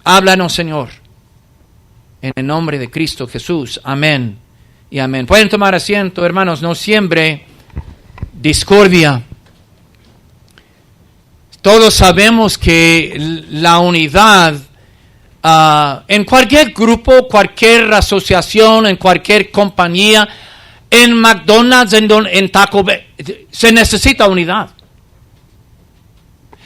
Háblanos, Señor. En el nombre de Cristo Jesús. Amén y amén. Pueden tomar asiento, hermanos. No siembre discordia. Todos sabemos que la unidad en cualquier grupo, cualquier asociación, en cualquier compañía, en McDonald's, en Taco Bell, se necesita unidad.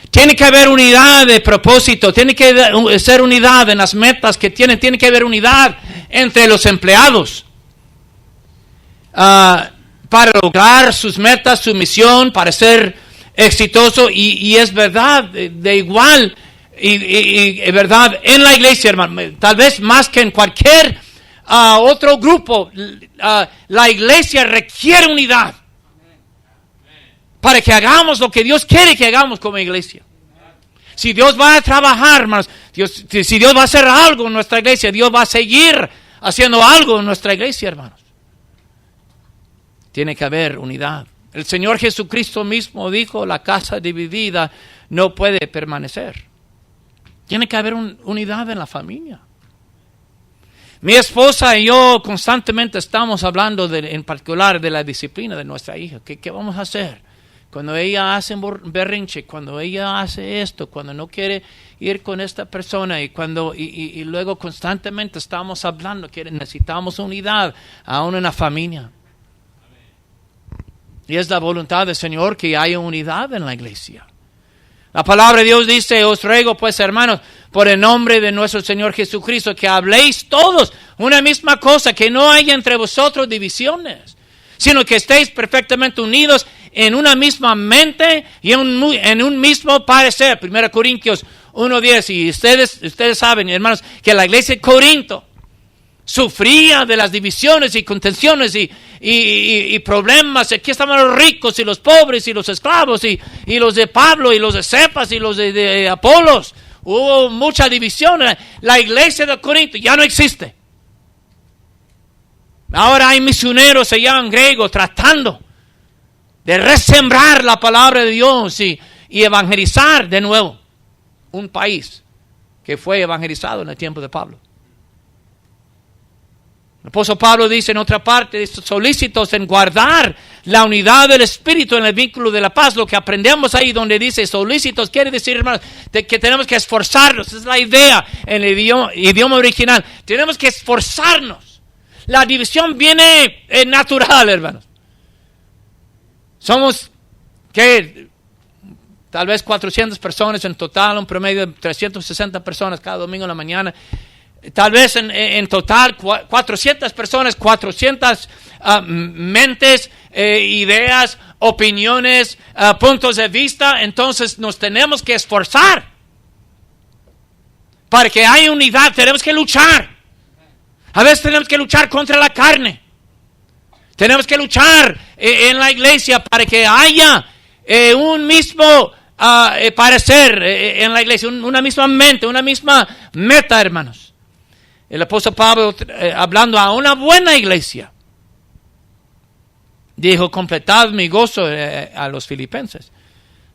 Tiene que haber unidad de propósito, tiene que ser unidad en las metas que tienen, tiene que haber unidad entre los empleados para lograr sus metas, su misión, para ser exitoso. Y es verdad, de igual y verdad en la iglesia, hermano, tal vez más que en cualquier otro grupo, la iglesia requiere unidad para que hagamos lo que Dios quiere que hagamos como iglesia. Si Dios va a trabajar, hermanos, si Dios va a hacer algo en nuestra iglesia, Dios va a seguir haciendo algo en nuestra iglesia, hermanos. Tiene que haber unidad. El Señor Jesucristo mismo dijo, la casa dividida no puede permanecer. Tiene que haber unidad en la familia. Mi esposa y yo constantemente estamos hablando en particular de la disciplina de nuestra hija. ¿Qué vamos a hacer? Cuando ella hace berrinche, cuando ella hace esto, cuando no quiere ir con esta persona y luego constantemente estamos hablando que necesitamos unidad aún en la familia. Y es la voluntad del Señor que haya unidad en la iglesia. La palabra de Dios dice, os ruego pues, hermanos, por el nombre de nuestro Señor Jesucristo, que habléis todos una misma cosa, que no haya entre vosotros divisiones, sino que estéis perfectamente unidos en una misma mente y en un mismo parecer. 1 Corintios 1:10. Y ustedes saben, hermanos, que la iglesia de Corinto sufría de las divisiones y contenciones y problemas. Aquí estaban los ricos y los pobres y los esclavos y los de Pablo y los de Cefas y los de Apolos. Hubo mucha división. La iglesia de Corinto ya no existe. Ahora hay misioneros allá en griego tratando de resembrar la palabra de Dios y evangelizar de nuevo un país que fue evangelizado en el tiempo de Pablo. El apóstol Pablo dice en otra parte, dice, solícitos en guardar la unidad del Espíritu en el vínculo de la paz. Lo que aprendemos ahí donde dice solícitos quiere decir, hermanos, que tenemos que esforzarnos. Esa es la idea en el idioma original. Tenemos que esforzarnos. La división viene natural, hermanos. Somos, tal vez 400 personas en total, un promedio de 360 personas cada domingo en la mañana. Tal vez en total 400 personas, 400 mentes, ideas, opiniones, puntos de vista. Entonces nos tenemos que esforzar para que haya unidad. Tenemos que luchar. A veces tenemos que luchar contra la carne. Tenemos que luchar en la iglesia para que haya un mismo parecer en la iglesia, una misma mente, una misma meta, hermanos. El apóstol Pablo, hablando a una buena iglesia, dijo, completad mi gozo a los filipenses.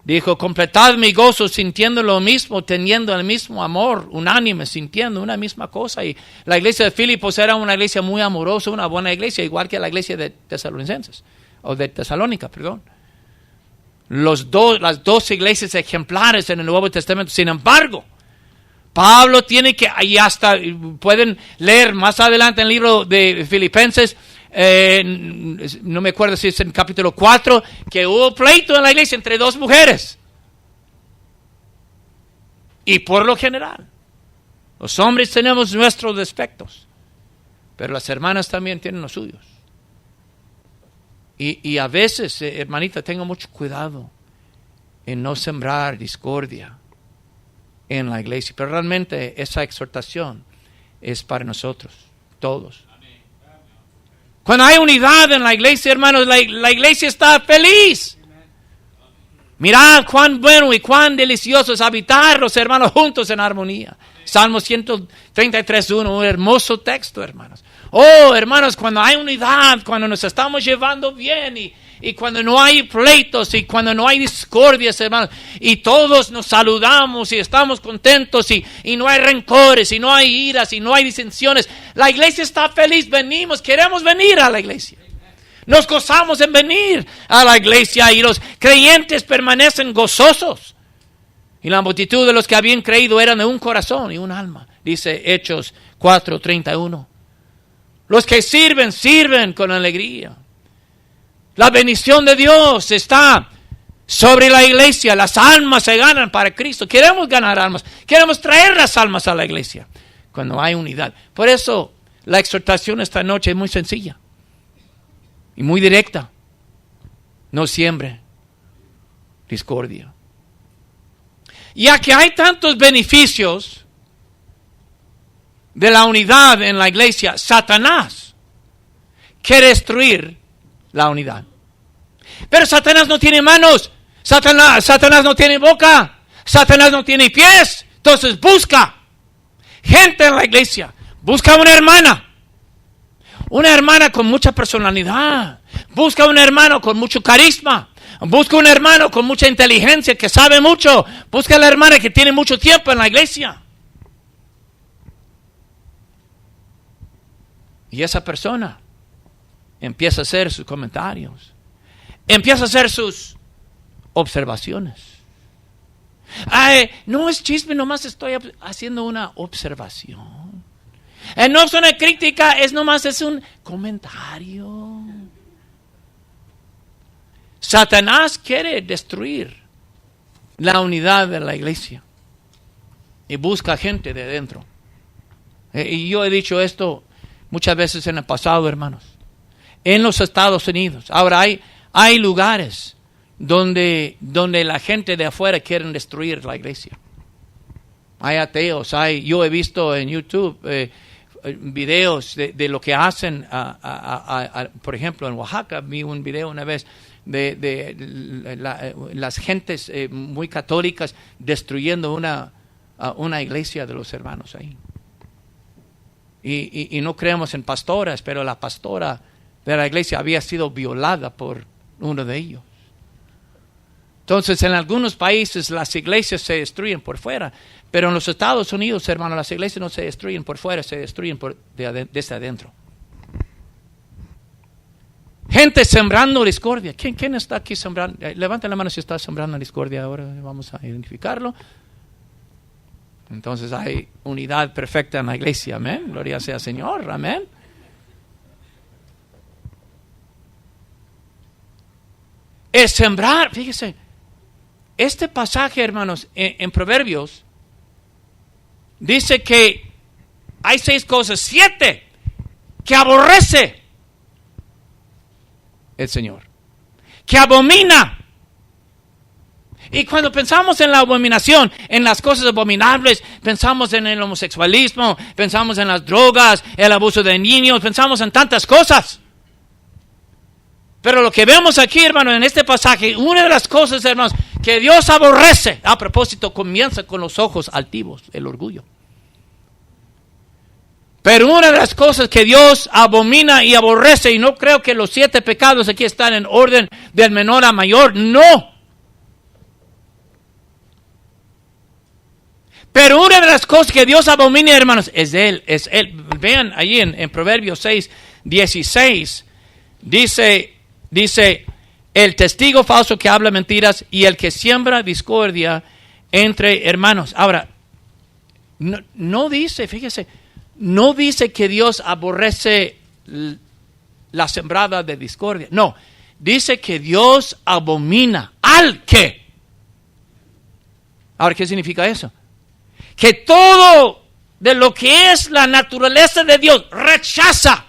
Dijo, completad mi gozo sintiendo lo mismo, teniendo el mismo amor, unánime, sintiendo una misma cosa. Y la iglesia de Filipos era una iglesia muy amorosa, una buena iglesia, igual que la iglesia de Tesalonicenses, o de Tesalónica, perdón. Las dos iglesias ejemplares en el Nuevo Testamento. Sin embargo, Pablo tiene que, y hasta pueden leer más adelante en el libro de Filipenses, no me acuerdo si es en capítulo 4, que hubo pleito en la iglesia entre dos mujeres. Y por lo general, los hombres tenemos nuestros defectos, pero las hermanas también tienen los suyos. Y a veces, hermanita, tenga mucho cuidado en no sembrar discordia en la iglesia, pero realmente esa exhortación es para nosotros, todos. Cuando hay unidad en la iglesia, hermanos, la iglesia está feliz. Mirad cuán bueno y cuán delicioso es habitar los hermanos juntos en armonía. Salmo 133:1, un hermoso texto, hermanos. Oh, hermanos, cuando hay unidad, cuando nos estamos llevando bien y cuando no hay pleitos y cuando no hay discordias, hermanos, y todos nos saludamos y estamos contentos y no hay rencores y no hay iras y no hay disensiones, la iglesia está feliz, queremos venir a la iglesia. Nos gozamos en venir a la iglesia y los creyentes permanecen gozosos. Y la multitud de los que habían creído eran de un corazón y un alma. Dice Hechos 4:31. Los que sirven con alegría. La bendición de Dios está sobre la iglesia. Las almas se ganan para Cristo. Queremos ganar almas. Queremos traer las almas a la iglesia cuando hay unidad. Por eso la exhortación esta noche es muy sencilla y muy directa. No siembre discordia. Ya que hay tantos beneficios de la unidad en la iglesia, Satanás quiere destruir la unidad. Pero Satanás no tiene manos, Satanás no tiene boca, Satanás no tiene pies. Entonces busca gente en la iglesia, busca una hermana con mucha personalidad, busca un hermano con mucho carisma, busca un hermano con mucha inteligencia que sabe mucho, busca a la hermana que tiene mucho tiempo en la iglesia. Y esa persona empieza a hacer sus comentarios, empieza a hacer sus observaciones. No es chisme, nomás estoy haciendo una observación. No es una crítica, es un comentario. Satanás quiere destruir la unidad de la iglesia y busca gente de adentro. Y yo he dicho esto muchas veces en el pasado, hermanos. En los Estados Unidos. Ahora hay lugares donde la gente de afuera quiere destruir la iglesia. Hay ateos. Yo he visto en YouTube videos de lo que hacen. Por ejemplo, en Oaxaca vi un video una vez de las gentes muy católicas destruyendo una iglesia de los hermanos ahí. Y no creemos en pastoras, pero la pastora de la iglesia había sido violada por uno de ellos. Entonces, en algunos países las iglesias se destruyen por fuera, pero en los Estados Unidos, hermano, las iglesias no se destruyen por fuera, se destruyen desde adentro. Gente sembrando discordia. ¿Quién está aquí sembrando? Levanten la mano si está sembrando discordia ahora, vamos a identificarlo. Entonces hay unidad perfecta en la iglesia, amén. Gloria sea al Señor, amén. El sembrar, fíjese, este pasaje, hermanos, en Proverbios, dice que hay 6 cosas, 7, que aborrece el Señor, que abomina. Y cuando pensamos en la abominación, en las cosas abominables, pensamos en el homosexualismo, pensamos en las drogas, el abuso de niños, pensamos en tantas cosas. Pero lo que vemos aquí, hermano, en este pasaje, una de las cosas, hermanos, que Dios aborrece, a propósito, comienza con los ojos altivos, el orgullo. Pero una de las cosas que Dios abomina y aborrece, y no creo que los 7 pecados aquí están en orden del menor a mayor, no. Pero una de las cosas que Dios abomina, hermanos, es Él. Vean allí en Proverbios 6:16, dice, el testigo falso que habla mentiras y el que siembra discordia entre hermanos. Ahora, no dice, fíjese, no dice que Dios aborrece la sembrada de discordia. No, dice que Dios abomina al que. Ahora, ¿qué significa eso? Que todo de lo que es la naturaleza de Dios rechaza.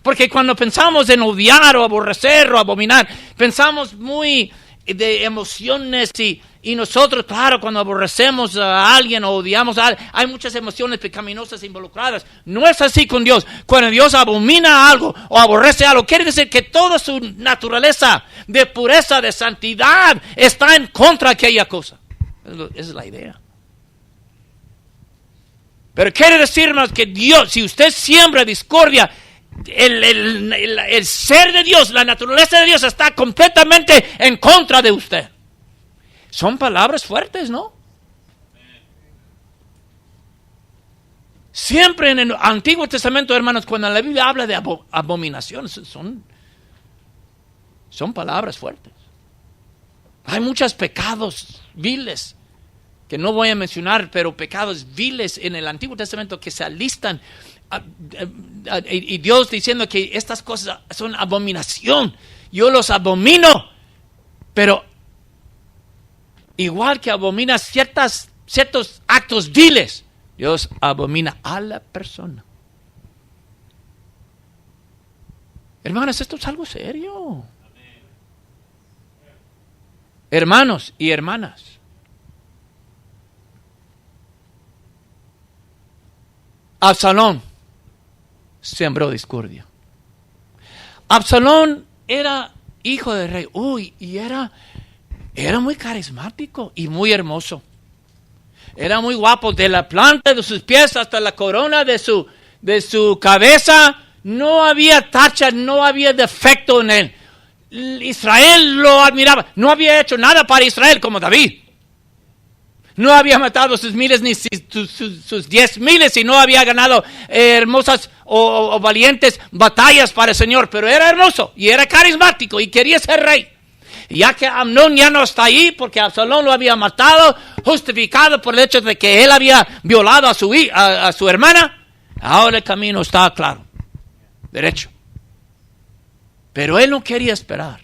Porque cuando pensamos en odiar o aborrecer o abominar, pensamos muy de emociones y nosotros, claro, cuando aborrecemos a alguien o odiamos a alguien, hay muchas emociones pecaminosas involucradas. No es así con Dios. Cuando Dios abomina algo o aborrece algo, quiere decir que toda su naturaleza de pureza, de santidad, está en contra de aquella cosa. Esa es la idea. Pero quiere decir, hermanos, que Dios, si usted siembra discordia, el ser de Dios, la naturaleza de Dios está completamente en contra de usted. Son palabras fuertes, ¿no? Siempre en el Antiguo Testamento, hermanos, cuando la Biblia habla de abominaciones, son palabras fuertes. Hay muchos pecados viles que no voy a mencionar, pero pecados viles en el Antiguo Testamento que se alistan. Y Dios diciendo que estas cosas son abominación. Yo los abomino, pero igual que abomina ciertos actos viles, Dios abomina a la persona. Hermanos, esto es algo serio. Hermanos y hermanas, Absalón sembró discordia. Absalón era hijo del rey. Y era muy carismático y muy hermoso. Era muy guapo, de la planta de sus pies hasta la corona de su cabeza. No había tacha, no había defecto en él. Israel lo admiraba. No había hecho nada para Israel como David. No había matado sus miles ni sus 10,000 y no había ganado hermosas o valientes batallas para el Señor. Pero era hermoso y era carismático y quería ser rey. Y ya que Amnón ya no está ahí porque Absalón lo había matado, justificado por el hecho de que él había violado a su hermana, ahora el camino está claro, derecho. Pero él no quería esperar.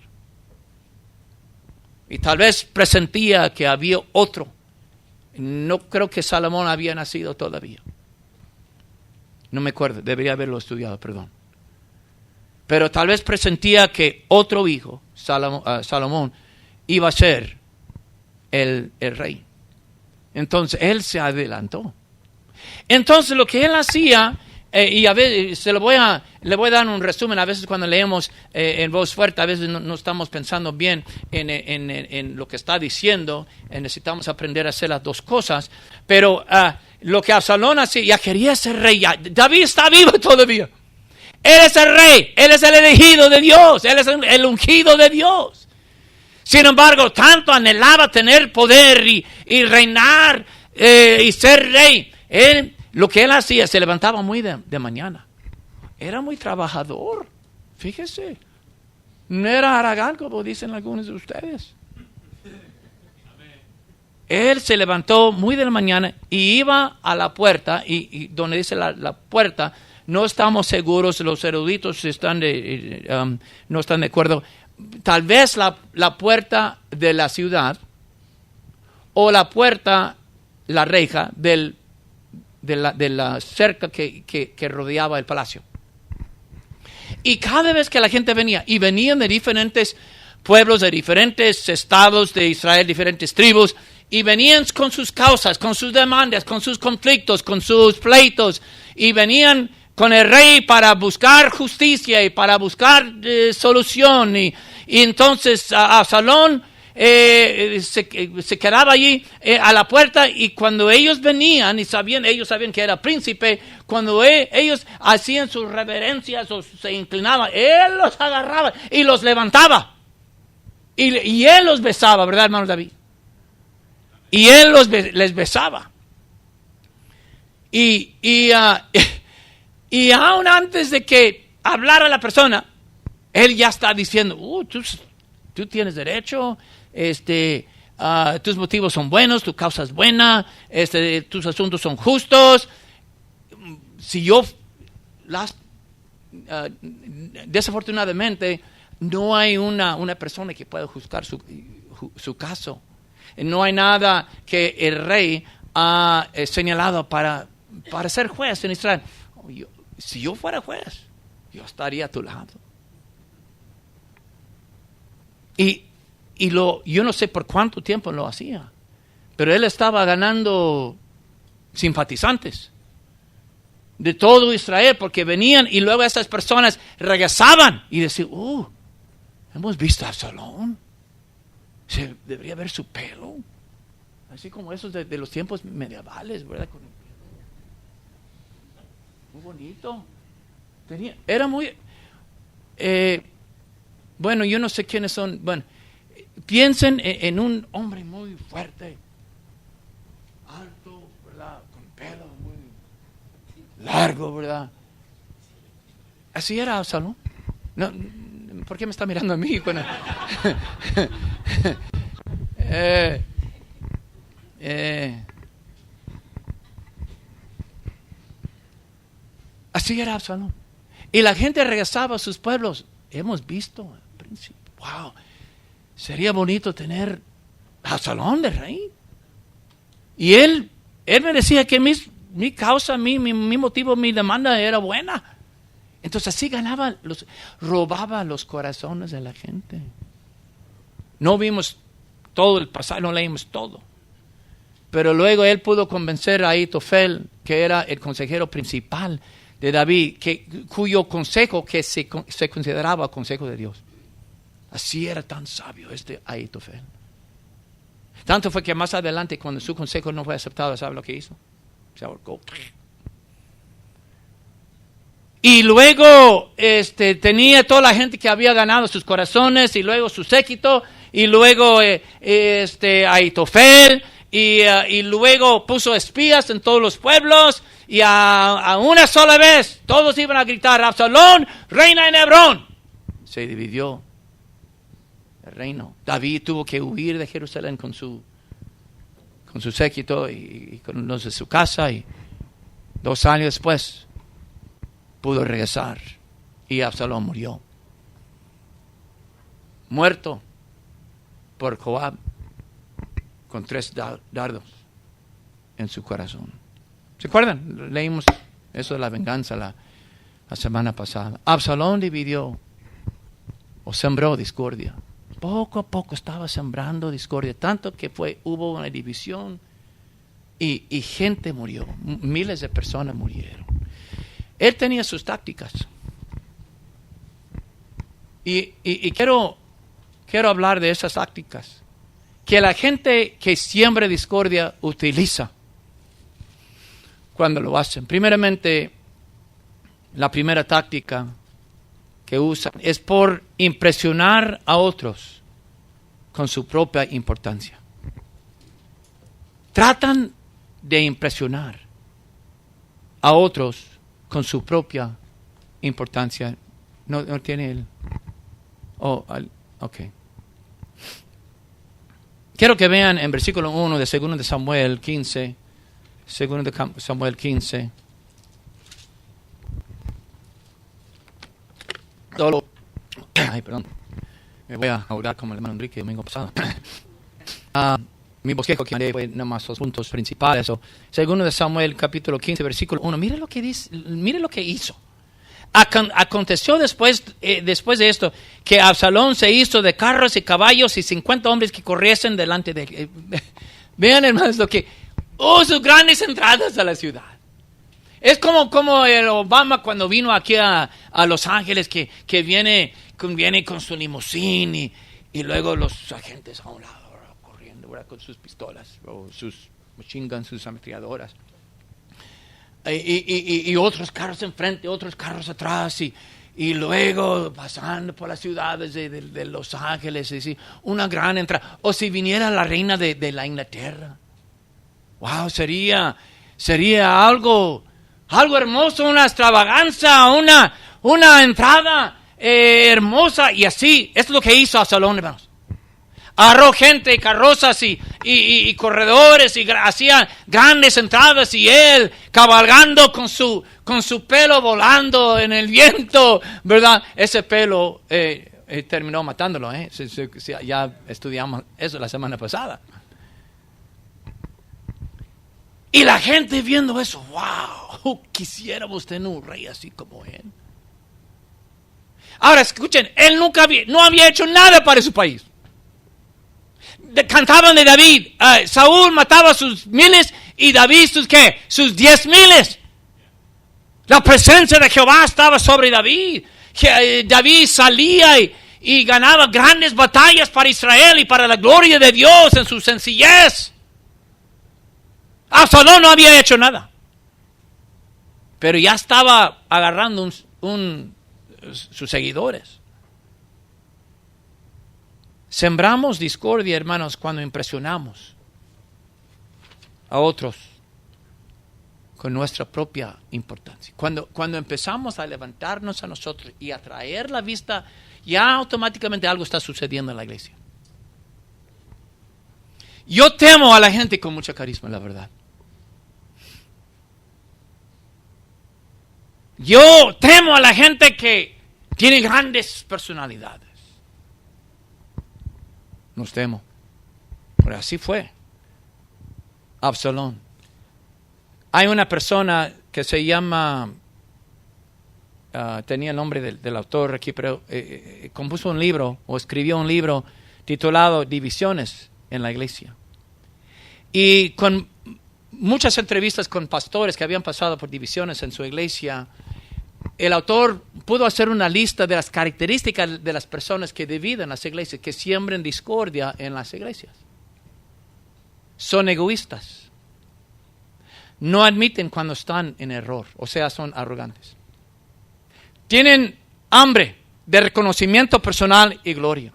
Y tal vez presentía que había otro. No creo que Salomón había nacido todavía. No me acuerdo, debería haberlo estudiado, perdón. Pero tal vez presentía que otro hijo, Salomón, iba a ser el rey. Entonces él se adelantó. Entonces lo que él hacía, y a veces le voy a dar un resumen. A veces cuando leemos en voz fuerte, a veces no estamos pensando bien en lo que está diciendo. Necesitamos aprender a hacer las dos cosas. Pero lo que Absalón hacía, ya quería ser rey. David está vivo todavía. Él es el rey, él es el elegido de Dios, él es el ungido de Dios. Sin embargo, tanto anhelaba tener poder y reinar y ser rey. Lo que él hacía, se levantaba muy de mañana. Era muy trabajador, fíjese. No era haragán como dicen algunos de ustedes. Él se levantó muy de la mañana y iba a la puerta, y donde dice la puerta, no estamos seguros, los eruditos no están de acuerdo. Tal vez la puerta de la ciudad o la puerta, la reja de la cerca que rodeaba el palacio. Y cada vez que la gente venía, y venían de diferentes pueblos, de diferentes estados de Israel, diferentes tribus, y venían con sus causas, con sus demandas, con sus conflictos, con sus pleitos, y venían con el rey para buscar justicia y para buscar solución. Y entonces Absalón se quedaba allí a la puerta, y cuando ellos venían, ellos sabían que era príncipe, cuando ellos hacían sus reverencias o se inclinaban, él los agarraba y los levantaba. Y él los besaba, ¿verdad, hermano David? Y él les besaba. Y aún antes de que hablara la persona, él ya está diciendo, tú tienes derecho, tus motivos son buenos, tu causa es buena, tus asuntos son justos. Si yo, desafortunadamente, no hay una persona que pueda juzgar su caso. No hay nada que el rey ha señalado para ser juez en Israel. Si yo fuera juez, yo estaría a tu lado. Y yo no sé por cuánto tiempo lo hacía, pero él estaba ganando simpatizantes de todo Israel, porque venían y luego esas personas regresaban y decían, hemos visto a Absalón, se debería ver su pelo, así como esos de los tiempos medievales, ¿verdad? Muy bonito. Era muy... bueno, yo no sé quiénes son. Bueno, piensen en un hombre muy fuerte, alto, ¿verdad? Con pelo muy largo, ¿verdad? Así era Absalón. No, ¿por qué me está mirando a mí? Bueno, así era Absalón. Y la gente regresaba a sus pueblos. Hemos visto al príncipe. Wow, sería bonito tener a Absalón de rey. Y él me decía que mi causa, mi motivo, mi demanda era buena. Entonces así robaba los corazones de la gente. No vimos todo el pasado, no leímos todo. Pero luego él pudo convencer a Ahitofel, que era el consejero principal de David, cuyo consejo que se consideraba consejo de Dios. Así era tan sabio Ahitofel. Tanto fue que más adelante, cuando su consejo no fue aceptado, ¿sabe lo que hizo? Se ahorcó. Y luego tenía toda la gente que había ganado sus corazones, y luego su séquito, y luego Ahitofel, y luego puso espías en todos los pueblos, y a una sola vez todos iban a gritar: Absalón, reina en Hebrón. Se dividió el reino. David tuvo que huir de Jerusalén con su séquito y con los de su casa, y 2 años después pudo regresar, y Absalón murió. Muerto por Joab, con 3 dardos en su corazón. ¿Se acuerdan? Leímos eso de la venganza la semana pasada. Absalón dividió o sembró discordia. Poco a poco estaba sembrando discordia, tanto que hubo una división y gente murió. Miles de personas murieron. Él tenía sus tácticas. Y quiero hablar de esas tácticas que la gente que siembra discordia utiliza cuando lo hacen. Primeramente, la primera táctica que usan es por impresionar a otros con su propia importancia. Tratan de impresionar a otros con su propia importancia. No tiene el... ok. Quiero que vean en versículo 1 de 2 de Samuel 15. 2 de Samuel 15. Ay, perdón. Me voy a ahogar como el hermano Enrique el domingo pasado. Mi bosquejo que mandé fue nada más 2 puntos principales. 2 de Samuel capítulo 15 versículo 1. Mire lo que dice, mire lo que hizo. Aconteció después de esto que Absalón se hizo de carros y caballos y 50 hombres que corriesen delante de él. Vean, hermanos, sus grandes entradas a la ciudad. Es como el Obama cuando vino aquí a Los Ángeles, que viene con su limusín y luego los agentes a un lado corriendo, ¿verdad? Con sus pistolas o sus machine guns, sus ametralladoras. Y otros carros enfrente, otros carros atrás, y luego pasando por las ciudades de Los Ángeles, una gran entrada. O si viniera la reina de la Inglaterra. Wow, sería algo hermoso, una extravaganza, una entrada hermosa. Y así, esto es lo que hizo Absalón, hermanos. Agarró gente, carrozas y corredores, y hacía grandes entradas, y él cabalgando con su pelo volando en el viento, ¿verdad? Ese pelo terminó matándolo, ya estudiamos eso la semana pasada. Y la gente viendo eso, wow, quisiéramos tener un rey así como él. Ahora escuchen, él no había hecho nada para su país. Cantaban de David, Saúl mataba sus miles y David sus 10,000. La presencia de Jehová estaba sobre David. David salía y ganaba grandes batallas para Israel y para la gloria de Dios en su sencillez. Absalón no había hecho nada, pero ya estaba agarrando sus seguidores. Sembramos discordia, hermanos, cuando impresionamos a otros con nuestra propia importancia. Cuando empezamos a levantarnos a nosotros y a traer la vista, ya automáticamente algo está sucediendo en la iglesia. Yo temo a la gente con mucha carisma, la verdad. Yo temo a la gente que tiene grandes personalidades. Nos temo. Pero así fue. Absalón. Hay una persona que se llama, tenía el nombre del autor aquí, pero compuso un libro o escribió un libro titulado Divisiones en la Iglesia. Y con muchas entrevistas con pastores que habían pasado por divisiones en su iglesia, el autor pudo hacer una lista de las características de las personas que dividen las iglesias, que siembran discordia en las iglesias. Son egoístas. No admiten cuando están en error, o sea, son arrogantes. Tienen hambre de reconocimiento personal y gloria.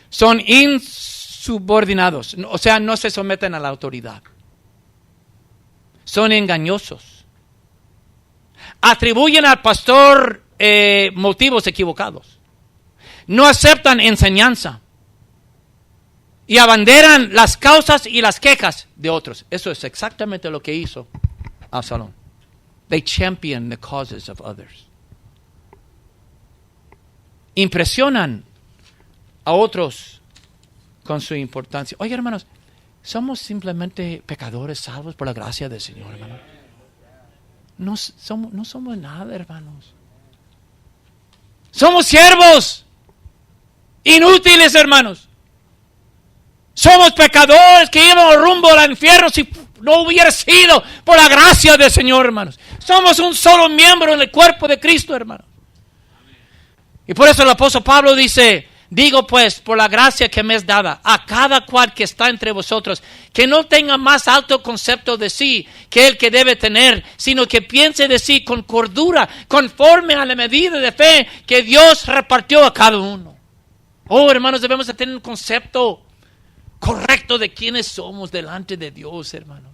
Son insubordinados, o sea, no se someten a la autoridad. Son engañosos. Atribuyen al pastor motivos equivocados. No aceptan enseñanza. Y abanderan las causas y las quejas de otros. Eso es exactamente lo que hizo Absalón. They champion the causes of others. Impresionan a otros con su importancia. Oye, hermanos, somos simplemente pecadores salvos por la gracia del Señor, hermanos. No somos nada, hermanos. Somos siervos inútiles, hermanos. Somos pecadores que íbamos rumbo al infierno si no hubiera sido por la gracia del Señor, hermanos. Somos un solo miembro en el cuerpo de Cristo, hermanos. Y por eso el apóstol Pablo dice: digo pues, por la gracia que me es dada, a cada cual que está entre vosotros, que no tenga más alto concepto de sí que el que debe tener, sino que piense de sí con cordura, conforme a la medida de fe que Dios repartió a cada uno. Oh, hermanos, debemos de tener un concepto correcto de quiénes somos delante de Dios, hermanos.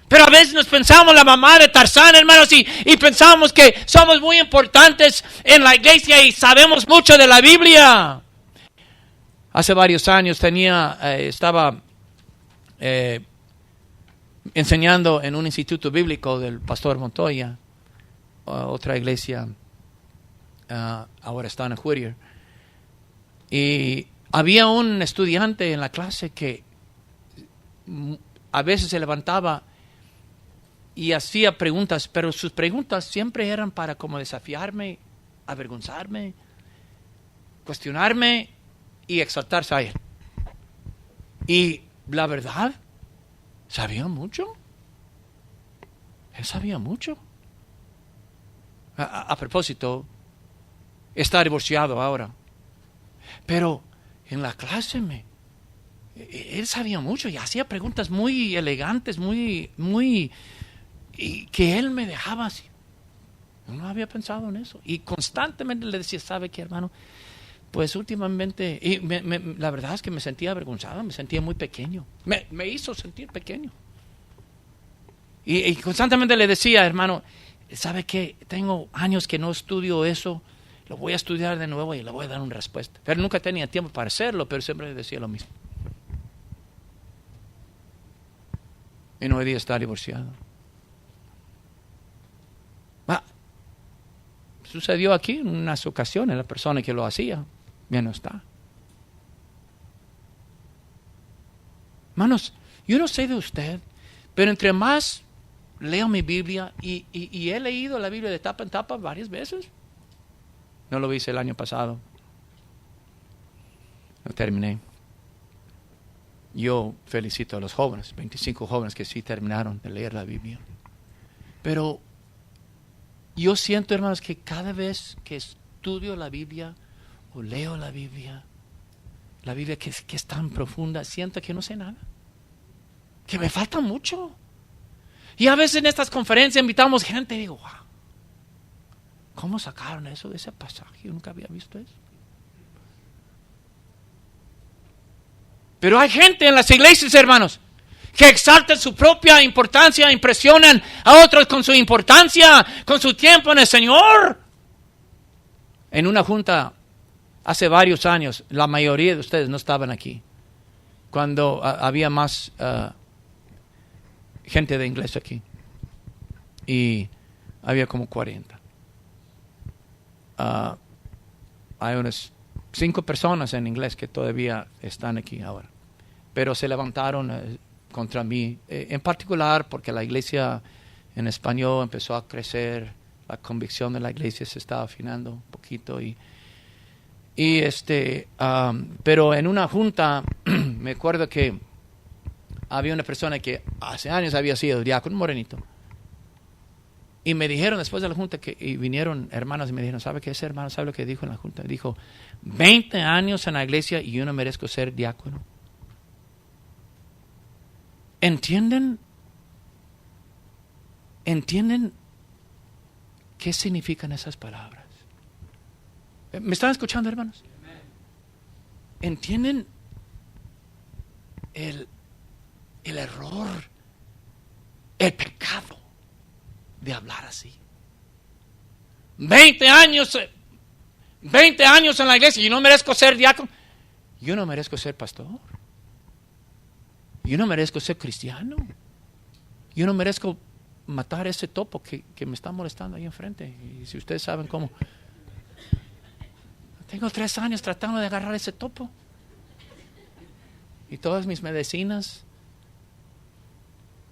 Pero a veces nos pensamos la mamá de Tarzán, hermanos, y pensamos que somos muy importantes en la iglesia y sabemos mucho de la Biblia. Hace varios años estaba enseñando en un instituto bíblico del pastor Montoya, otra iglesia, ahora está en Whittier. Y había un estudiante en la clase que a veces se levantaba y hacía preguntas, pero sus preguntas siempre eran para como desafiarme, avergonzarme, cuestionarme y exaltarse a él. Y la verdad, sabía mucho. Él sabía mucho. A propósito, está divorciado ahora. Pero en la clase él sabía mucho y hacía preguntas muy elegantes, y que él me dejaba así. Yo no había pensado en eso. Y constantemente le decía: ¿sabe qué, hermano? Pues últimamente, y la verdad es que me sentía avergonzado, me sentía muy pequeño. Me hizo sentir pequeño. Y constantemente le decía: hermano, ¿sabe qué? Tengo años que no estudio eso. Lo voy a estudiar de nuevo y le voy a dar una respuesta. Pero nunca tenía tiempo para hacerlo, pero siempre le decía lo mismo. Y hoy día está divorciado. Sucedió aquí en unas ocasiones, la persona que lo hacía ya no está. Hermanos, yo no sé de usted, pero entre más leo mi Biblia, y he leído la Biblia de tapa en tapa varias veces. No lo hice el año pasado. Lo terminé. Yo felicito a los jóvenes, 25 jóvenes que sí terminaron de leer la Biblia. Pero yo siento, hermanos, que cada vez que estudio la Biblia o leo la Biblia que es tan profunda, siento que no sé nada. Que me falta mucho. Y a veces en estas conferencias invitamos gente y digo: wow, ¿Cómo sacaron eso de ese pasaje? Yo nunca había visto eso. Pero hay gente en las iglesias, hermanos, que exaltan su propia importancia, impresionan a otros con su importancia, con su tiempo en el Señor. En una junta hace varios años, la mayoría de ustedes no estaban aquí, cuando había más gente de inglés aquí. Y había como 40. Hay unas 5 personas en inglés que todavía están aquí ahora. Pero se levantaron contra mí, en particular porque la iglesia en español empezó a crecer, la convicción de la iglesia se estaba afinando un poquito pero en una junta me acuerdo que había una persona que hace años había sido diácono, morenito, y me dijeron después de la junta y vinieron hermanos y me dijeron, ¿sabe qué ese hermano? ¿Sabe lo que dijo en la junta? Dijo, 20 años en la iglesia y yo no merezco ser diácono. ¿Entienden qué significan esas palabras? ¿Me están escuchando, hermanos? ¿Entienden el error, el pecado de hablar así? 20 años en la iglesia y yo no merezco ser diácono. Yo no merezco ser pastor. Yo no merezco ser cristiano. Yo no merezco matar ese topo que me está molestando ahí enfrente. Y si ustedes saben cómo. Tengo 3 años tratando de agarrar ese topo. Y todas mis medicinas.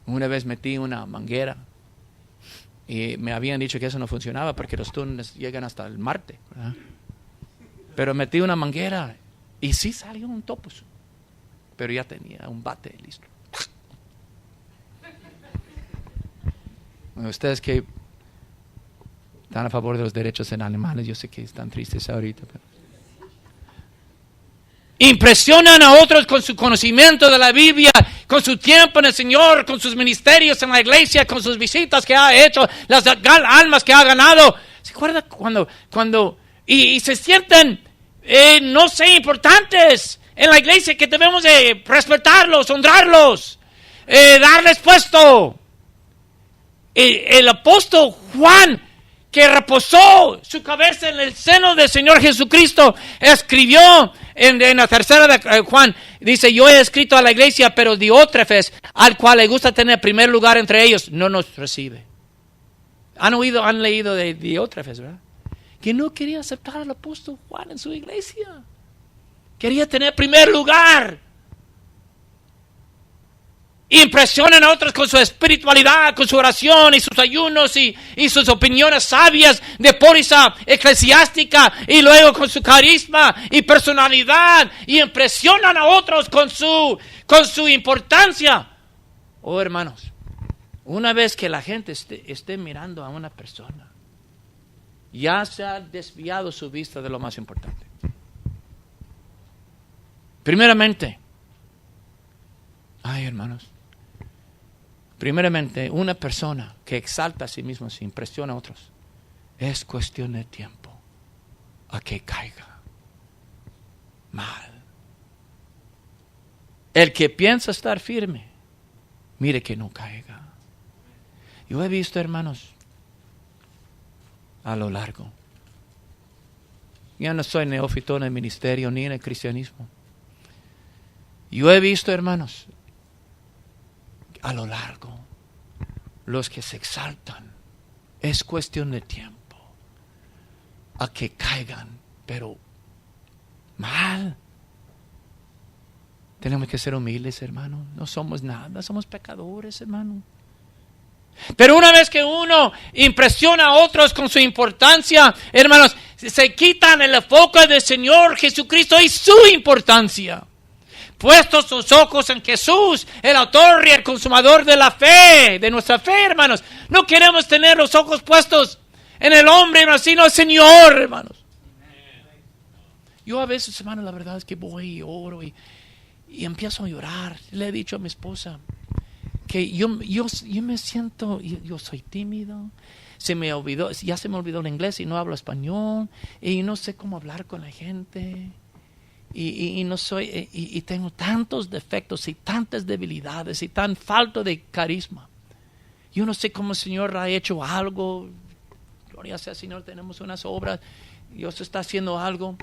Una vez metí una manguera. Y me habían dicho que eso no funcionaba porque los túneles llegan hasta el Marte, ¿verdad? Pero metí una manguera y sí salió un topo. Pero ya tenía un bate listo. Bueno, ustedes que están a favor de los derechos en animales, yo sé que están tristes ahorita. Pero impresionan a otros con su conocimiento de la Biblia, con su tiempo en el Señor, con sus ministerios en la iglesia, con sus visitas que ha hecho, las almas que ha ganado. ¿Se acuerdan cuando y se sienten, no sé, importantes en la iglesia, que debemos de respetarlos, honrarlos, darles puesto? El apóstol Juan, que reposó su cabeza en el seno del Señor Jesucristo, escribió en la tercera de Juan, dice, yo he escrito a la iglesia, pero Diótrefes, al cual le gusta tener primer lugar entre ellos, no nos recibe. Han leído de Diótrefes, ¿verdad? Que no quería aceptar al apóstol Juan en su iglesia. Quería tener primer lugar. Impresionan a otros con su espiritualidad, con su oración y sus ayunos y sus opiniones sabias de póliza eclesiástica, y luego con su carisma y personalidad, y impresionan a otros con su importancia. Oh, hermanos, una vez que la gente esté mirando a una persona, ya se ha desviado su vista de lo más importante. Primeramente, hermanos, una persona que exalta a sí mismo, se impresiona a otros, es cuestión de tiempo a que caiga mal. El que piensa estar firme, mire que no caiga. Yo he visto, hermanos, a lo largo. Yo no soy neófito en el ministerio ni en el cristianismo. Yo he visto, hermanos, a lo largo, los que se exaltan, es cuestión de tiempo a que caigan, pero mal. Tenemos que ser humildes, hermano. No somos nada, somos pecadores, hermano. Pero una vez que uno impresiona a otros con su importancia, hermanos, se quitan el foco del Señor Jesucristo y su importancia. Puestos sus ojos en Jesús, el autor y el consumador de la fe, de nuestra fe, hermanos. No queremos tener los ojos puestos en el hombre, hermanos, sino el Señor, hermanos. Yo a veces, hermanos, la verdad es que voy y oro y empiezo a llorar. Le he dicho a mi esposa porque yo me siento, yo soy tímido. Ya se me olvidó el inglés y no hablo español. Y no sé cómo hablar con la gente. Y no soy, y tengo tantos defectos y tantas debilidades y tan falto de carisma. Yo no sé cómo el Señor ha hecho algo. Gloria sea al Señor, tenemos unas obras. Dios está haciendo algo.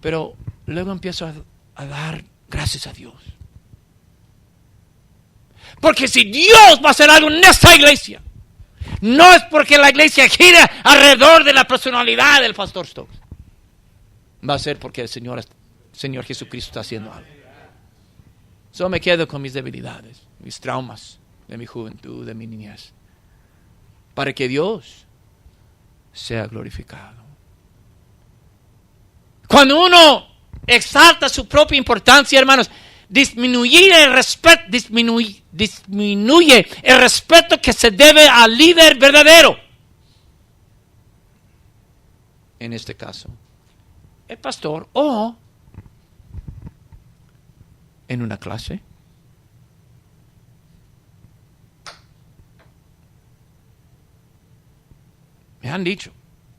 Pero luego empiezo a dar gracias a Dios. Porque si Dios va a hacer algo en esta iglesia, no es porque la iglesia gira alrededor de la personalidad del pastor Stokes. Va a ser porque el Señor Jesucristo está haciendo algo. Yo me quedo con mis debilidades, mis traumas de mi juventud, de mi niñez, para que Dios sea glorificado. Cuando uno exalta su propia importancia, hermanos, disminuye el respeto que se debe al líder verdadero. En este caso, el pastor, o en una clase. Me han dicho,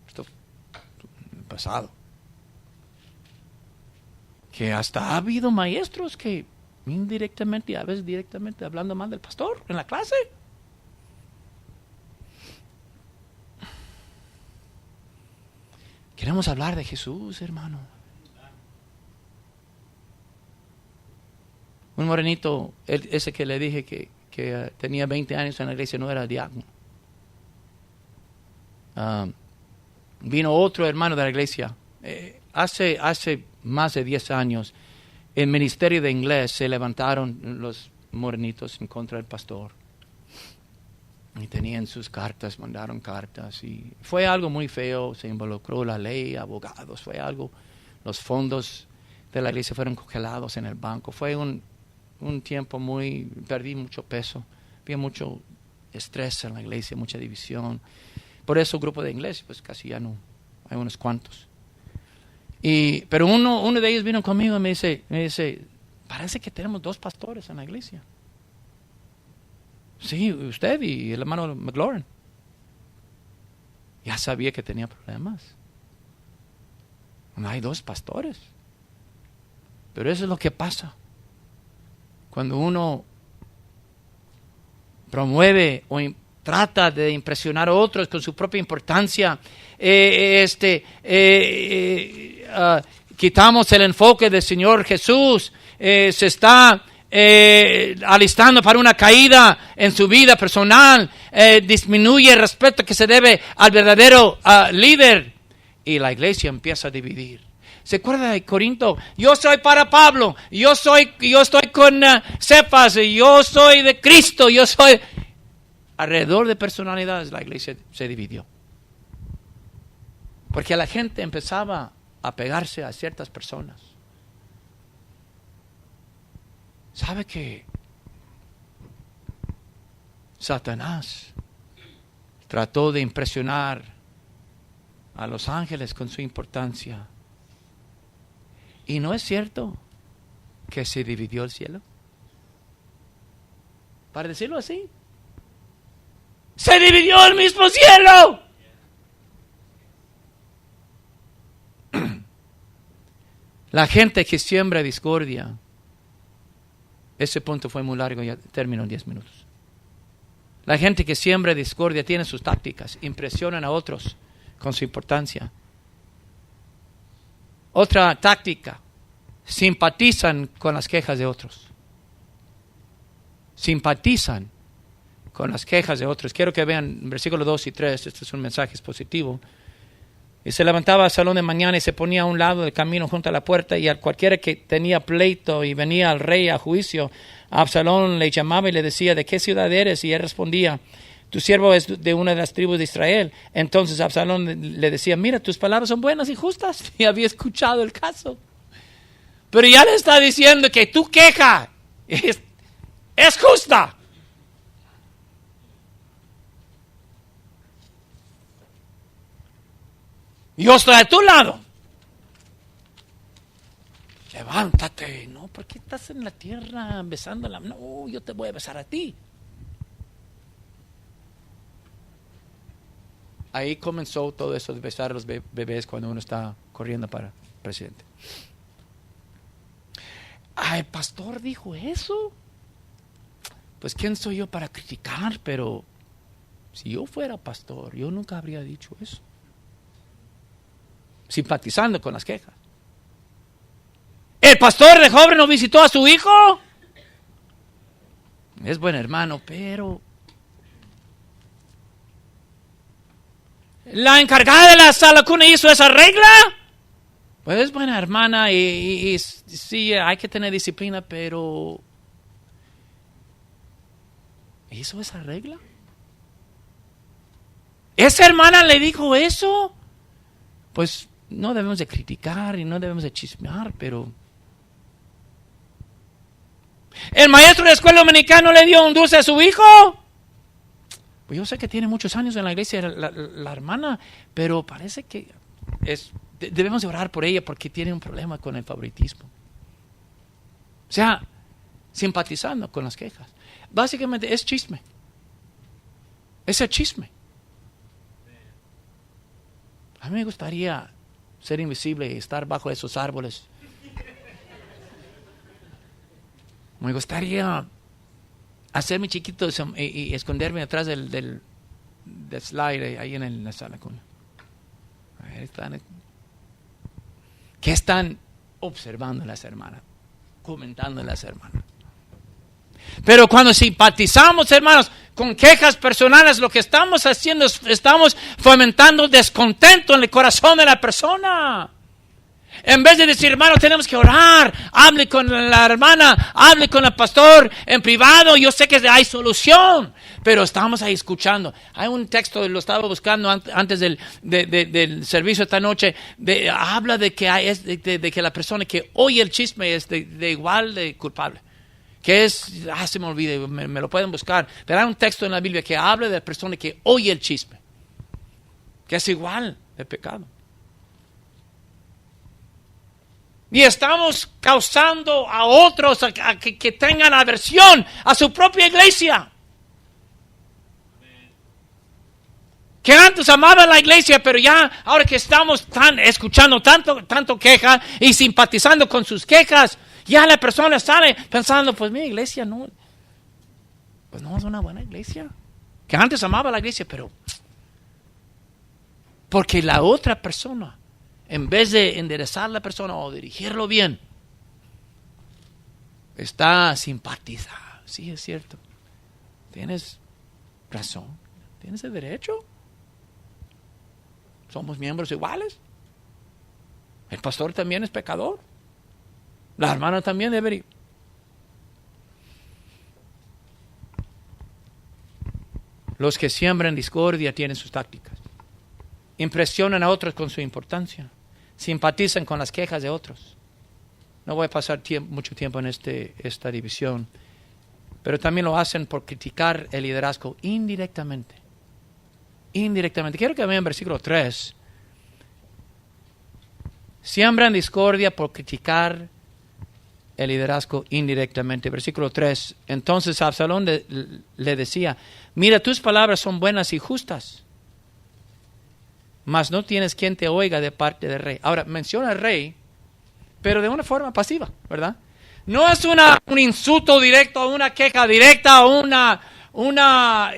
esto en el pasado, que hasta ha habido maestros que indirectamente y a veces directamente hablando mal del pastor en la clase. Queremos hablar de Jesús, hermano. Un morenito, ese que le dije que tenía 20 años en la iglesia, no era diácono. Vino otro hermano de la iglesia. Hace más de 10 años, el ministerio de inglés se levantaron los morenitos en contra del pastor. Y tenían sus cartas, mandaron cartas. Y fue algo muy feo, se involucró la ley, abogados, fue algo. Los fondos de la iglesia fueron congelados en el banco. Fue un tiempo perdí mucho peso. Había mucho estrés en la iglesia, mucha división. Por eso el grupo de inglés, pues casi ya no, hay unos cuantos. Pero uno de ellos vino conmigo y me dice, parece que tenemos 2 pastores en la iglesia. Sí, usted y el hermano McLaurin. Ya sabía que tenía problemas. No hay 2 pastores. Pero eso es lo que pasa. Cuando uno promueve o trata de impresionar a otros con su propia importancia, quitamos el enfoque del Señor Jesús, se está alistando para una caída en su vida personal, disminuye el respeto que se debe al verdadero líder y la iglesia empieza a dividir. ¿Se acuerda de Corinto? Yo soy para Pablo, yo estoy con Cefas, yo soy de Cristo, yo soy... Alrededor de personalidades la iglesia se dividió. Porque la gente empezaba a pegarse a ciertas personas. ¿Sabe que Satanás trató de impresionar a los ángeles con su importancia? ¿Y no es cierto que se dividió el cielo? Para decirlo así, se dividió el mismo cielo. La gente que siembra discordia. Ese punto fue muy largo, ya termino en 10 minutos. La gente que siembra discordia tiene sus tácticas, impresionan a otros con su importancia. Otra táctica, simpatizan con las quejas de otros. Simpatizan con las quejas de otros. Quiero que vean versículos 2 y 3, este es un mensaje expositivo. Y se levantaba al salón de mañana y se ponía a un lado del camino junto a la puerta, y a cualquiera que tenía pleito y venía al rey a juicio, a Absalón le llamaba y le decía, ¿de qué ciudad eres? Y él respondía, tu siervo es de una de las tribus de Israel. Entonces Absalón le decía, mira, tus palabras son buenas y justas. Y había escuchado el caso. Pero ya le está diciendo que tu queja es justa. Yo estoy a tu lado. Levántate, no ¿por qué estás en la tierra besándola? No, yo te voy a besar a ti. Ahí comenzó todo eso de besar a los bebés cuando uno está corriendo para presidente. El pastor dijo eso. Pues ¿quién soy yo para criticar? Pero si yo fuera pastor, yo nunca habría dicho eso. Simpatizando con las quejas. ¿El pastor de joven no visitó a su hijo? Es buen hermano, pero... ¿La encargada de la sala cuna hizo esa regla? Pues es buena hermana y sí, hay que tener disciplina, pero... ¿hizo esa regla? ¿Esa hermana le dijo eso? Pues no debemos de criticar y no debemos de chismear, pero... ¿el maestro de la escuela dominicana le dio un dulce a su hijo? Pues yo sé que tiene muchos años en la iglesia la hermana, pero parece que debemos de orar por ella porque tiene un problema con el favoritismo. O sea, simpatizando con las quejas. Básicamente es chisme. Es el chisme. A mí me gustaría ser invisible y estar bajo esos árboles. Me gustaría hacerme chiquito y esconderme atrás del slide ahí en la sala. ¿Qué están observando las hermanas? Comentando las hermanas. Pero cuando simpatizamos, hermanos, con quejas personales, lo que estamos haciendo es estamos fomentando descontento en el corazón de la persona. En vez de decir, hermano, tenemos que orar, hable con la hermana, hable con el pastor en privado, yo sé que hay solución, pero estamos ahí escuchando. Hay un texto, lo estaba buscando antes del servicio esta noche, habla de que la persona que oye el chisme es de igual de culpable. Que es, se me olvide, me lo pueden buscar, pero hay un texto en la Biblia que habla de la persona que oye el chisme, que es igual de pecado. Y estamos causando a otros a que tengan aversión a su propia iglesia. Que antes amaban la iglesia, pero ya ahora que estamos escuchando tanto queja y simpatizando con sus quejas, ya la persona sale pensando, pues mi iglesia no es una buena iglesia. Que antes amaba la iglesia, pero porque la otra persona, en vez de enderezar a la persona o dirigirlo bien, está simpatizando. Sí, es cierto. Tienes razón. Tienes el derecho. Somos miembros iguales. El pastor también es pecador. La hermana también debería. Los que siembran discordia tienen sus tácticas. Impresionan a otros con su importancia. Simpatizan con las quejas de otros. No voy a pasar mucho tiempo en esta división. Pero también lo hacen por criticar el liderazgo indirectamente. Indirectamente. Quiero que vean versículo 3. Siembran discordia por criticar el liderazgo indirectamente. Versículo 3. Entonces Absalón le decía, mira, tus palabras son buenas y justas, mas no tienes quien te oiga de parte del rey. Ahora, menciona al rey, pero de una forma pasiva, ¿verdad? No es un insulto directo, una queja directa, una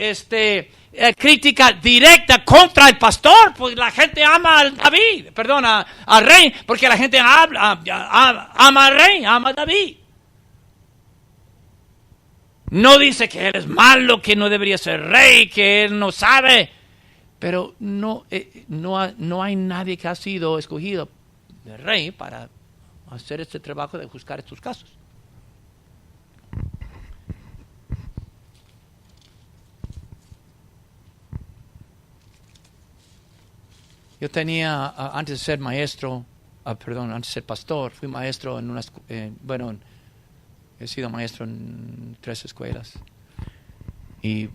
crítica directa contra el pastor, pues la gente ama al rey, porque la gente ama al rey, ama a David. No dice que él es malo, que no debería ser rey, que él no sabe, pero no hay nadie que ha sido escogido de rey para hacer este trabajo de juzgar estos casos. Yo tenía, antes de ser maestro, antes de ser pastor, fui maestro en he sido maestro en 3 escuelas. Y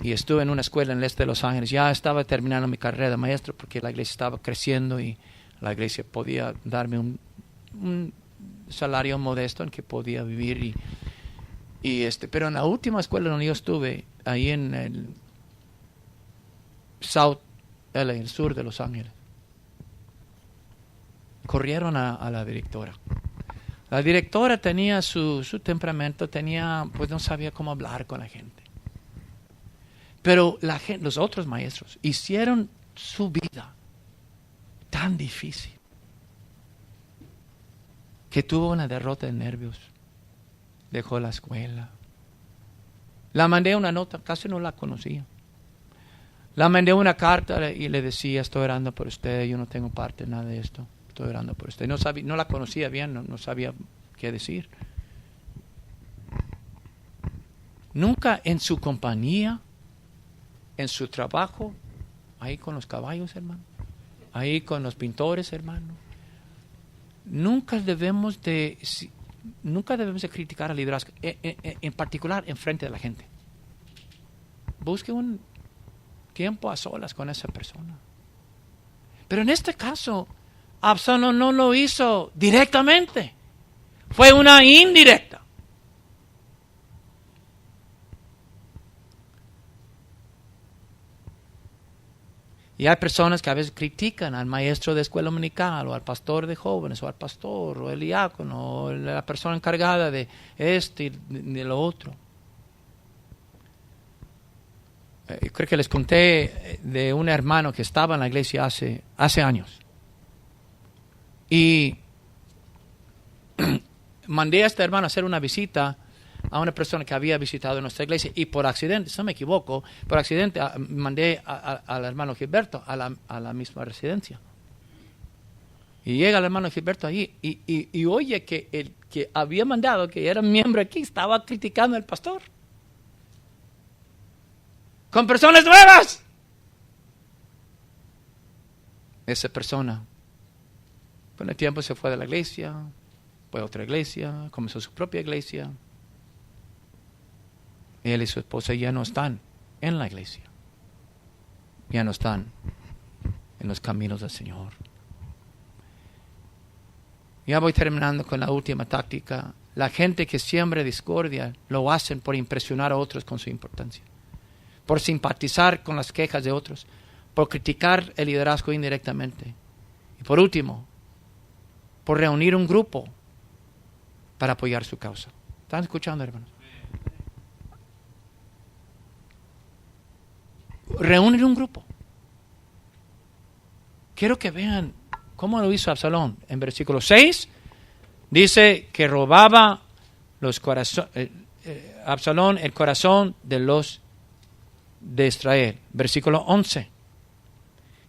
estuve en una escuela en el este de Los Ángeles. Ya estaba terminando mi carrera de maestro porque la iglesia estaba creciendo y la iglesia podía darme un salario modesto en que podía vivir. Pero en la última escuela donde yo estuve, ahí en el South LA, el sur de Los Ángeles, corrieron a la directora. La directora tenía su temperamento, pues no sabía cómo hablar con la gente. Pero los otros maestros hicieron su vida tan difícil que tuvo una derrota de nervios. Dejó la escuela. La mandé una nota, casi no la conocía. La mandé una carta y le decía, estoy orando por usted, yo no tengo parte en nada de esto. Estoy orando por usted. No la conocía bien, no sabía qué decir. Nunca en su compañía, en su trabajo, ahí con los caballos, hermano, ahí con los pintores, hermano. Nunca debemos de criticar al liderazgo, en particular en frente de la gente. Busque un tiempo a solas con esa persona. Pero en este caso, Absalón no lo hizo directamente. Fue una indirecta. Y hay personas que a veces critican al maestro de escuela dominical, o al pastor de jóvenes, o al pastor, o el diácono, o la persona encargada de y de lo otro. Creo que les conté de un hermano que estaba en la iglesia hace años. Y mandé a este hermano a hacer una visita a una persona que había visitado nuestra iglesia, y por accidente, si no me equivoco, por accidente mandé al hermano Gilberto a la misma residencia. Y llega el hermano Gilberto ahí y oye que el que había mandado, que era miembro aquí, estaba criticando al pastor. Con personas nuevas. Esa persona, con el tiempo se fue de la iglesia, fue a otra iglesia, comenzó su propia iglesia. Él y su esposa ya no están en la iglesia. Ya no están en los caminos del Señor. Ya voy terminando con la última táctica. La gente que siembra discordia lo hacen por impresionar a otros con su importancia, por simpatizar con las quejas de otros, por criticar el liderazgo indirectamente. Y por último, por reunir un grupo para apoyar su causa. ¿Están escuchando, hermanos? Reunir un grupo. Quiero que vean cómo lo hizo Absalón. En versículo 6 dice que robaba Absalón el corazón de Israel. Versículo 11.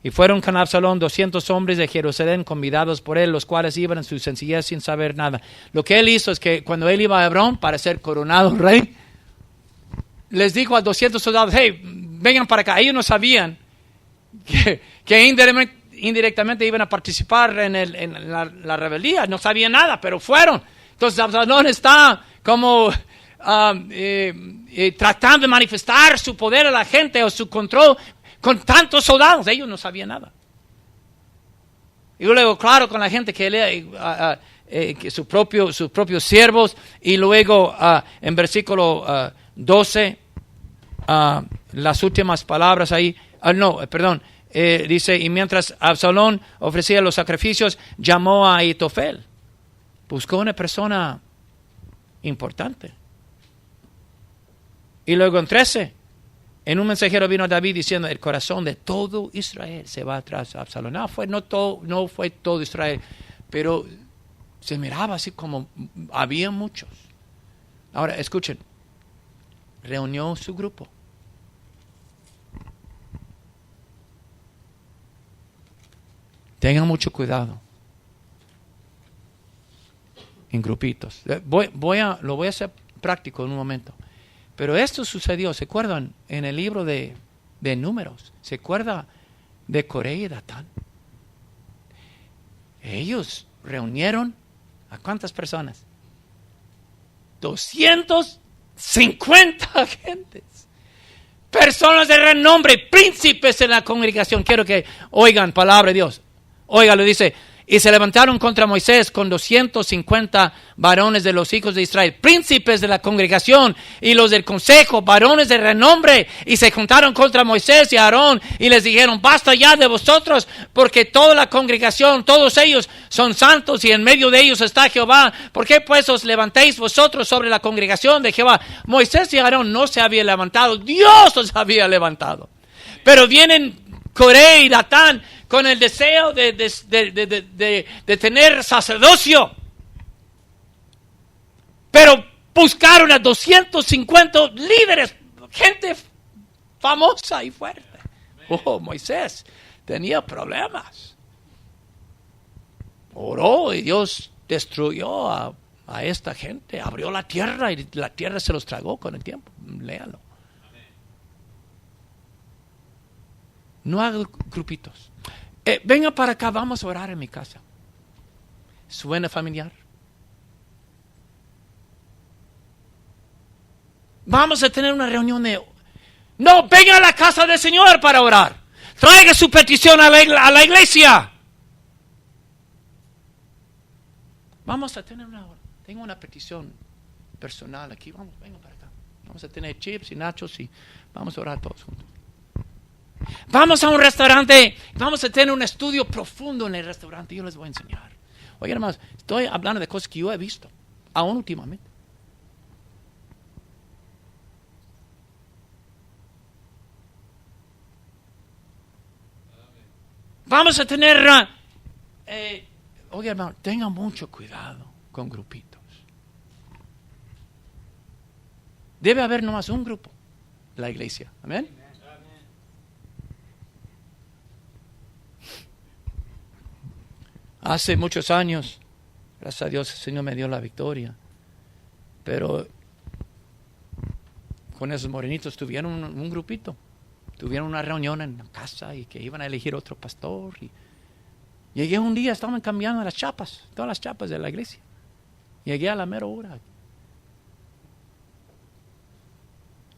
Y fueron con Absalón 200 hombres de Jerusalén convidados por él, los cuales iban en su sencillez sin saber nada. Lo que él hizo es que cuando él iba a Hebrón para ser coronado rey, les dijo a 200 soldados, hey, vengan para acá. Ellos no sabían que indirectamente iban a participar en la rebeldía. No sabían nada, pero fueron. Entonces Absalón está como tratando de manifestar su poder a la gente o su control con tantos soldados. Ellos no sabían nada. Y luego, claro, con la gente que sus propios siervos. Y luego en versículo 12, las últimas palabras ahí, dice, y mientras Absalón ofrecía los sacrificios, llamó a Ahitofel. Buscó una persona importante. Y luego en 13, en un mensajero vino David diciendo, el corazón de todo Israel se va atrás a Absalón. No fue todo Israel, pero se miraba así como había muchos. Ahora, escuchen, reunió su grupo. Tengan mucho cuidado en grupitos. Lo voy a hacer práctico en un momento. Pero esto sucedió, ¿se acuerdan? En el libro de Números. ¿Se acuerda de Coré y Datán? Ellos reunieron ¿a cuántas personas? 250 gentes. Personas de renombre, príncipes en la congregación. Quiero que oigan palabra de Dios. Oiga, lo dice, Y se levantaron contra Moisés con 250 varones de los hijos de Israel, príncipes de la congregación y los del consejo, varones de renombre, y se juntaron contra Moisés y Aarón y les dijeron: basta ya de vosotros, porque toda la congregación, todos ellos son santos y en medio de ellos está Jehová. ¿Por qué pues os levantéis vosotros sobre la congregación de Jehová? Moisés y Aarón no se habían levantado, Dios los había levantado. Pero vienen Coré y Datán con el deseo de tener sacerdocio. Pero buscaron a 250 líderes, gente famosa y fuerte. Oh, Moisés tenía problemas. Oró y Dios destruyó a esta gente. Abrió la tierra y la tierra se los tragó con el tiempo. Léalo. No haga grupitos. Venga para acá, vamos a orar en mi casa. ¿Suena familiar? Vamos a tener una reunión de... No, venga a la casa del Señor para orar. Traiga su petición a la iglesia. Vamos a tener tengo una petición personal aquí. Vamos, venga para acá. Vamos a tener chips y nachos y vamos a orar todos juntos. Vamos a un restaurante, vamos a tener un estudio profundo en el restaurante. Yo les voy a enseñar. Oigan, hermanos, estoy hablando de cosas que yo he visto, aún últimamente. Vamos a tener... oigan, hermanos, tengan mucho cuidado con grupitos. Debe haber nomás un grupo, la iglesia. Amén. Hace muchos años, gracias a Dios, el Señor me dio la victoria. Pero con esos morenitos tuvieron un grupito. Tuvieron una reunión en la casa y que iban a elegir otro pastor. Y llegué un día, estaban cambiando las chapas, todas las chapas de la iglesia. Llegué a la mera hora.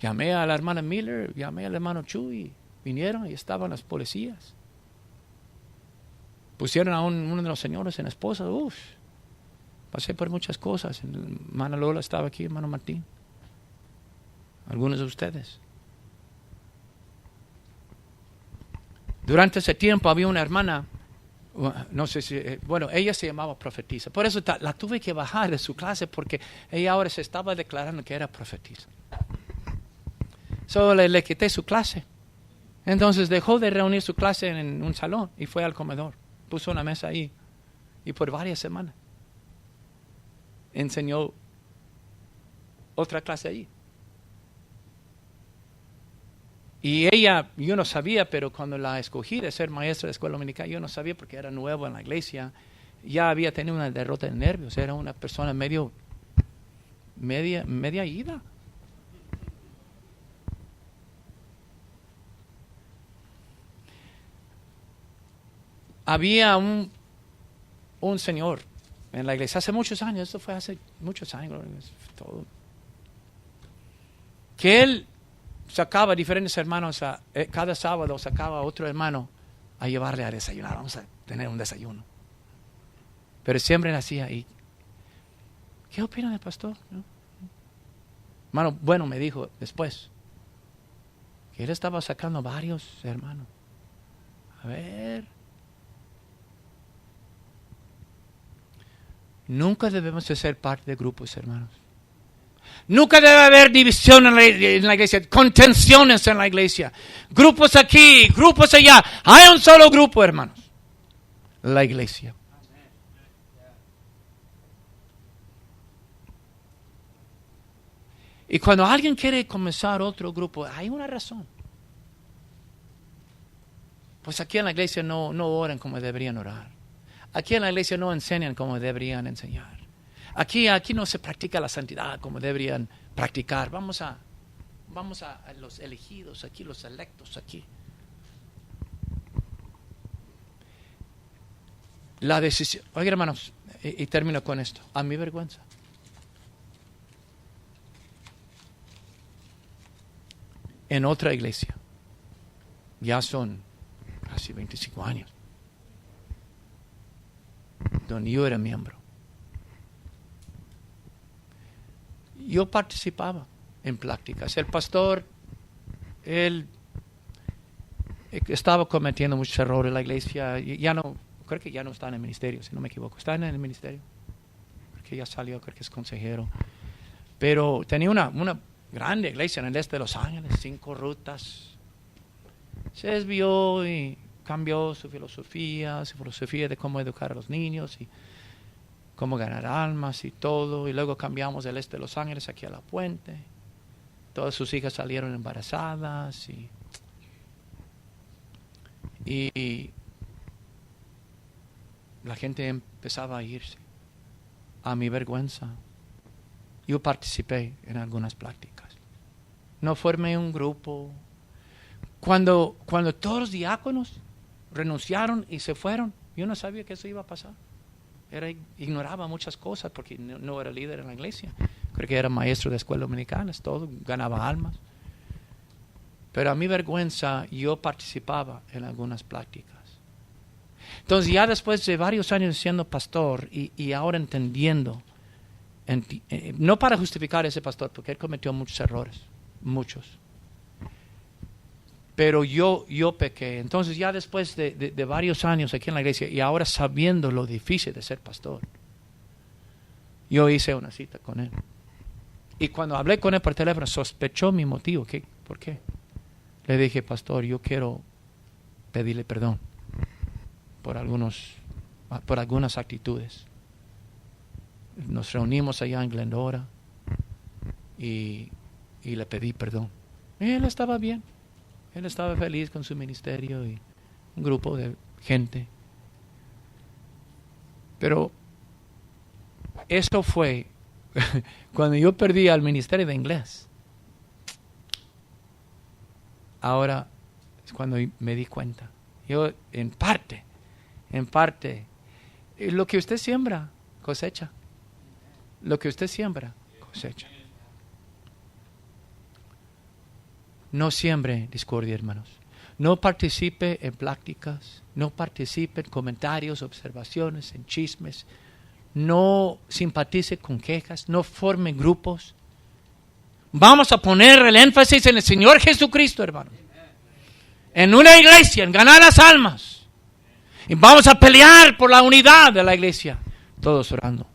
Llamé a la hermana Miller, llamé al hermano Chuy. Vinieron y estaban las policías. Pusieron a uno de los señores en esposa. Pasé por muchas cosas. Hermana Lola estaba aquí, hermano Martín. Algunos de ustedes. Durante ese tiempo había una hermana, no sé si, ella se llamaba profetisa. Por eso la tuve que bajar de su clase, porque ella ahora se estaba declarando que era profetisa. Solo le quité su clase. Entonces dejó de reunir su clase en un salón y fue al comedor. Puso una mesa ahí y por varias semanas enseñó otra clase allí. Y ella, yo no sabía, pero cuando la escogí de ser maestra de escuela dominical, yo no sabía porque era nuevo en la iglesia. Ya había tenido una derrota de nervios, era una persona media ida. Había un señor en la iglesia hace muchos años, esto fue hace muchos años, todo, que él sacaba diferentes hermanos, cada sábado sacaba a otro hermano a llevarle a desayunar. Vamos a tener un desayuno. Pero siempre hacía ahí. ¿Qué opina del pastor? ¿No? Hermano, bueno, me dijo después que él estaba sacando varios hermanos. A ver. Nunca debemos de ser parte de grupos, hermanos. Nunca debe haber división en la iglesia, contenciones en la iglesia. Grupos aquí, grupos allá. Hay un solo grupo, hermanos. La iglesia. Y cuando alguien quiere comenzar otro grupo, hay una razón. Pues aquí en la iglesia no oran como deberían orar. Aquí en la iglesia no enseñan como deberían enseñar. Aquí no se practica la santidad como deberían practicar. Vamos a los elegidos aquí, los electos aquí. La decisión. Oigan, hermanos, y termino con esto. A mi vergüenza. En otra iglesia. Ya son casi 25 años. donde yo era miembro. Yo participaba en pláticas. El pastor, él estaba cometiendo muchos errores. La iglesia, ya no, creo que ya no está en el ministerio, si no me equivoco. Está en el ministerio. Creo que ya salió, creo que es consejero. Pero tenía una grande iglesia en el este de Los Ángeles, 5 rutas. Se desvió y cambió su filosofía de cómo educar a los niños y cómo ganar almas y todo. Y luego cambiamos del este de Los Ángeles aquí a La Puente. Todas sus hijas salieron embarazadas y la gente empezaba a irse. A mi vergüenza, yo participé en algunas prácticas. No formé un grupo. Cuando todos los diáconos renunciaron y se fueron, yo no sabía que eso iba a pasar. Ignoraba muchas cosas porque no era líder en la iglesia. Creo que era maestro de escuelas dominicanas, todo, ganaba almas. Pero a mi vergüenza, yo participaba en algunas prácticas. Entonces ya después de varios años siendo pastor y ahora entendiendo, no para justificar a ese pastor, porque él cometió muchos errores, muchos. Pero yo pequé. Entonces ya después de varios años aquí en la iglesia y ahora sabiendo lo difícil de ser pastor, yo hice una cita con él. Y cuando hablé con él por teléfono, sospechó mi motivo. ¿Por qué? Le dije, pastor, yo quiero pedirle perdón por algunas actitudes. Nos reunimos allá en Glendora y le pedí perdón. Y él estaba bien. Él estaba feliz con su ministerio y un grupo de gente. Pero eso fue cuando yo perdí al ministerio de inglés. Ahora es cuando me di cuenta. Yo en parte, lo que usted siembra, cosecha. Lo que usted siembra, cosecha. No siembre discordia, hermanos. No participe en prácticas, no participe en comentarios, observaciones, en chismes. No simpatice con quejas, no forme grupos. Vamos a poner el énfasis en el Señor Jesucristo, hermanos. En una iglesia, en ganar las almas. Y vamos a pelear por la unidad de la iglesia. Todos orando.